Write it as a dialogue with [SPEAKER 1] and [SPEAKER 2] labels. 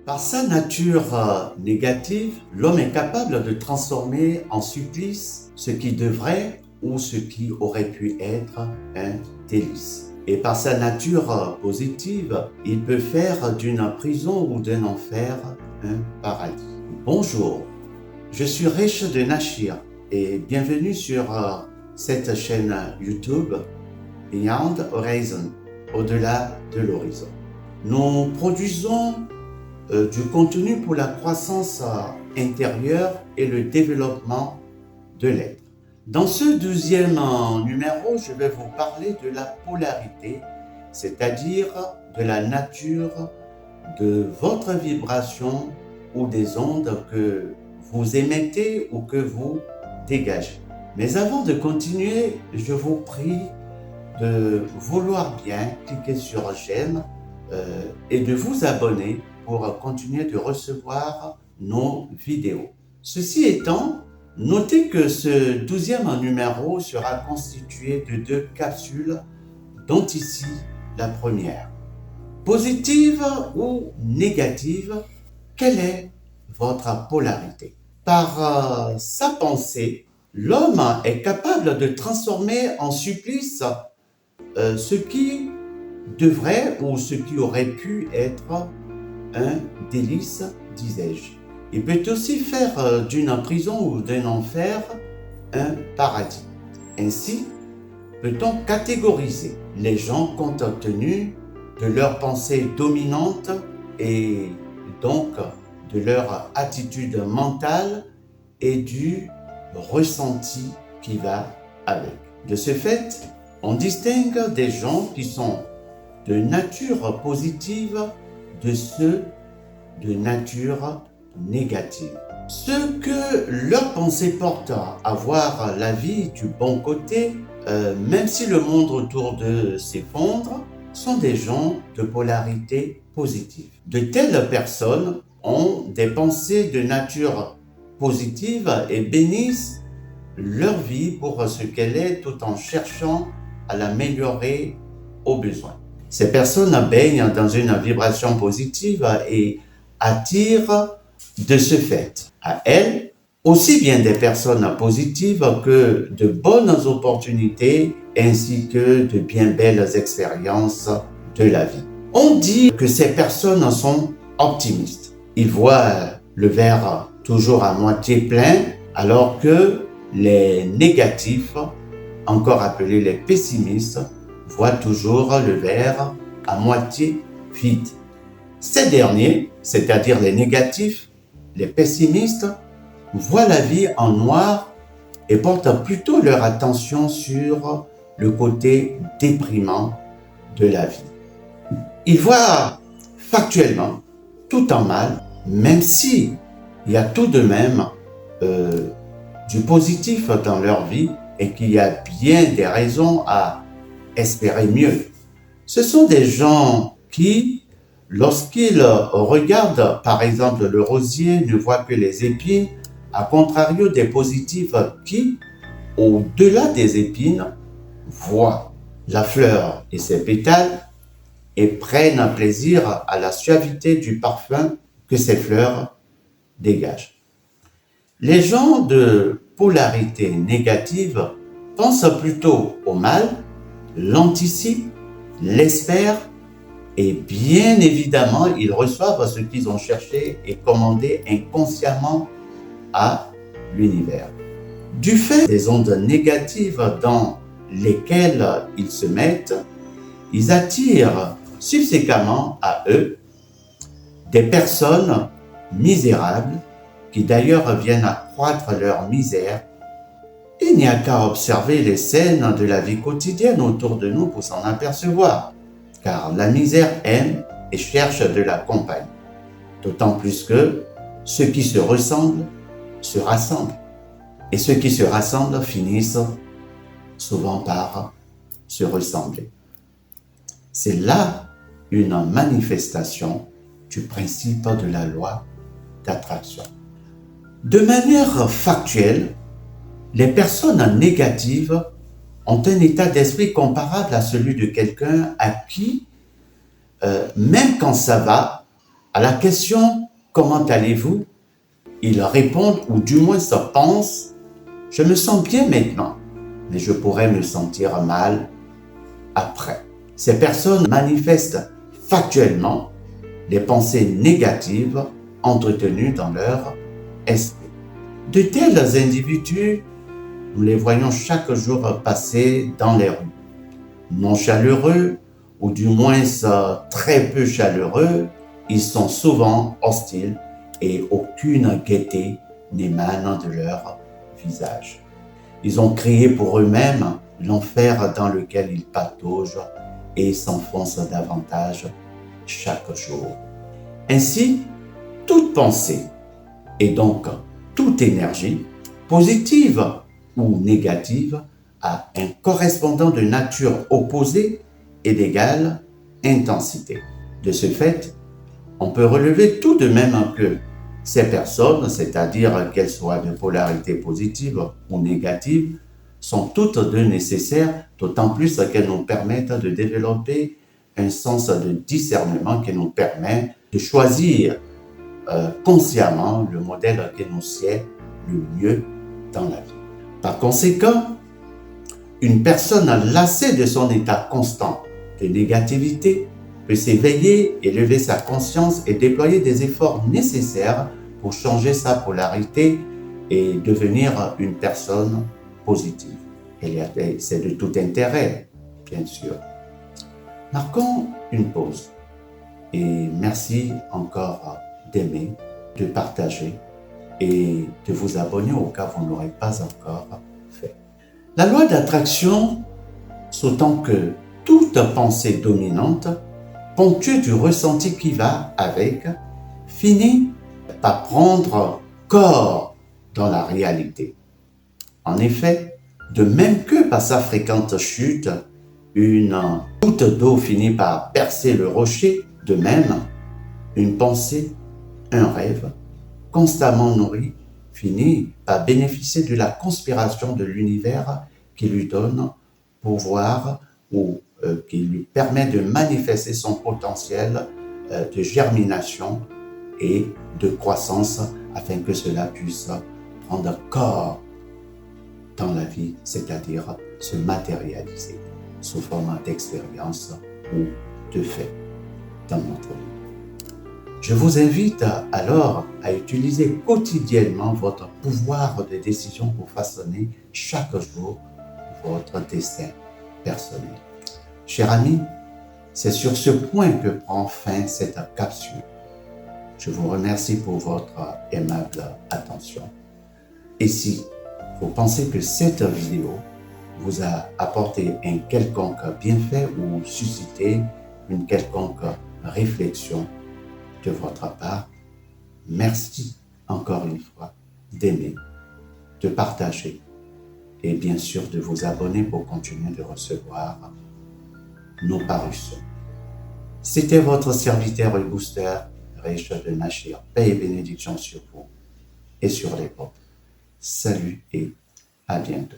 [SPEAKER 1] Par sa nature négative, l'homme est capable de transformer en supplice ce qui devrait ou ce qui aurait pu être un délice. Et par sa nature positive, il peut faire d'une prison ou d'un enfer un paradis. Bonjour, je suis Riche de Nachir et bienvenue sur cette chaîne YouTube Beyond Horizon, au-delà de l'horizon. Nous produisons du contenu pour la croissance intérieure et le développement de l'être. Dans ce 12e numéro, je vais vous parler de la polarité, c'est-à-dire de la nature de votre vibration ou des ondes que vous émettez ou que vous dégagez. Mais avant de continuer, je vous prie de vouloir bien cliquer sur j'aime et de vous abonner pour continuer de recevoir nos vidéos. Ceci étant, notez que ce 12e numéro sera constitué de 2 capsules, dont ici la première. Positive ou négative, quelle est votre polarité? Par sa pensée, l'homme est capable de transformer en supplice ce qui devrait ou ce qui aurait pu être un délice, disais-je. Il peut aussi faire d'une prison ou d'un enfer un paradis. Ainsi, peut-on catégoriser les gens compte tenu de leur pensée dominante et donc de leur attitude mentale et du ressenti qui va avec. De ce fait, on distingue des gens qui sont de nature positive de ceux de nature négative. Ceux que leur pensée porte à voir la vie du bon côté, même si le monde autour d'eux s'effondre, sont des gens de polarité positive. De telles personnes ont des pensées de nature positive et bénissent leur vie pour ce qu'elle est tout en cherchant à l'améliorer au besoin. Ces personnes baignent dans une vibration positive et attirent de ce fait à elles aussi bien des personnes positives que de bonnes opportunités ainsi que de bien belles expériences de la vie. On dit que ces personnes sont optimistes. Ils voient le verre toujours à moitié plein alors que les négatifs, encore appelés les pessimistes, voient toujours le verre à moitié vide. Ces derniers, c'est-à-dire les négatifs, les pessimistes, voient la vie en noir et portent plutôt leur attention sur le côté déprimant de la vie. Ils voient factuellement tout en mal, même si il y a tout de même du positif dans leur vie et qu'il y a bien des raisons à espérer mieux. Ce sont des gens qui, lorsqu'ils regardent par exemple le rosier, ne voient que les épines, à contrario des positifs qui, au-delà des épines, voient la fleur et ses pétales et prennent un plaisir à la suavité du parfum que ces fleurs dégagent. Les gens de polarité négative pensent plutôt au mal, l'anticipent, l'espèrent et bien évidemment, ils reçoivent ce qu'ils ont cherché et commandé inconsciemment à l'univers. Du fait des ondes négatives dans lesquelles ils se mettent, ils attirent subséquemment à eux des personnes misérables qui d'ailleurs viennent accroître leur misère. Il n'y a qu'à observer les scènes de la vie quotidienne autour de nous pour s'en apercevoir, car la misère aime et cherche de la compagnie. D'autant plus que ceux qui se ressemblent se rassemblent, et ceux qui se rassemblent finissent souvent par se ressembler. C'est là une manifestation du principe de la loi d'attraction. De manière factuelle, les personnes négatives ont un état d'esprit comparable à celui de quelqu'un à qui, même quand ça va, À la question « Comment allez-vous ?» ils répondent ou du moins se pensent « Je me sens bien maintenant, mais je pourrais me sentir mal après. » Ces personnes manifestent factuellement les pensées négatives entretenues dans leur esprit. De tels individus, nous les voyons chaque jour passer dans les rues. Non chaleureux, ou du moins très peu chaleureux, ils sont souvent hostiles et aucune gaieté n'émane de leur visage. Ils ont créé pour eux-mêmes l'enfer dans lequel ils pataugent et s'enfoncent davantage chaque jour. Ainsi, toute pensée, et donc toute énergie, positive ou négative, a un correspondant de nature opposée et d'égale intensité. De ce fait, on peut relever tout de même que ces personnes, c'est-à-dire qu'elles soient de polarité positive ou négative, sont toutes deux nécessaires, d'autant plus qu'elles nous permettent de développer un sens de discernement qui nous permet de choisir consciemment le modèle qui nous sied le mieux dans la vie. Par conséquent, une personne lassée de son état constant de négativité peut s'éveiller, élever sa conscience et déployer des efforts nécessaires pour changer sa polarité et devenir une personne positive. C'est de tout intérêt, bien sûr. Marquons une pause et merci encore d'aimer, de partager et de vous abonner au cas où vous n'aurez pas encore fait. La loi d'attraction, s'autant que toute pensée dominante, ponctuée du ressenti qui va avec, finit par prendre corps dans la réalité. En effet, de même que par sa fréquente chute, une goutte d'eau finit par percer le rocher, de même, une pensée, un rêve, constamment nourri, finit par bénéficier de la conspiration de l'univers qui lui donne pouvoir ou qui lui permet de manifester son potentiel de germination et de croissance afin que cela puisse prendre corps dans la vie, c'est-à-dire se matérialiser sous forme d'expérience ou de fait dans notre vie. Je vous invite alors à utiliser quotidiennement votre pouvoir de décision pour façonner chaque jour votre destin personnel. Chers amis, c'est sur ce point que prend fin cette capsule. Je vous remercie pour votre aimable attention. Et si vous pensez que cette vidéo vous a apporté un quelconque bienfait ou suscité une quelconque réflexion de votre part, merci encore une fois d'aimer, de partager et bien sûr de vous abonner pour continuer de recevoir nos parutions. C'était votre serviteur et booster, riche de Nachir. Paix et bénédiction sur vous et sur les peuples. Salut et à bientôt.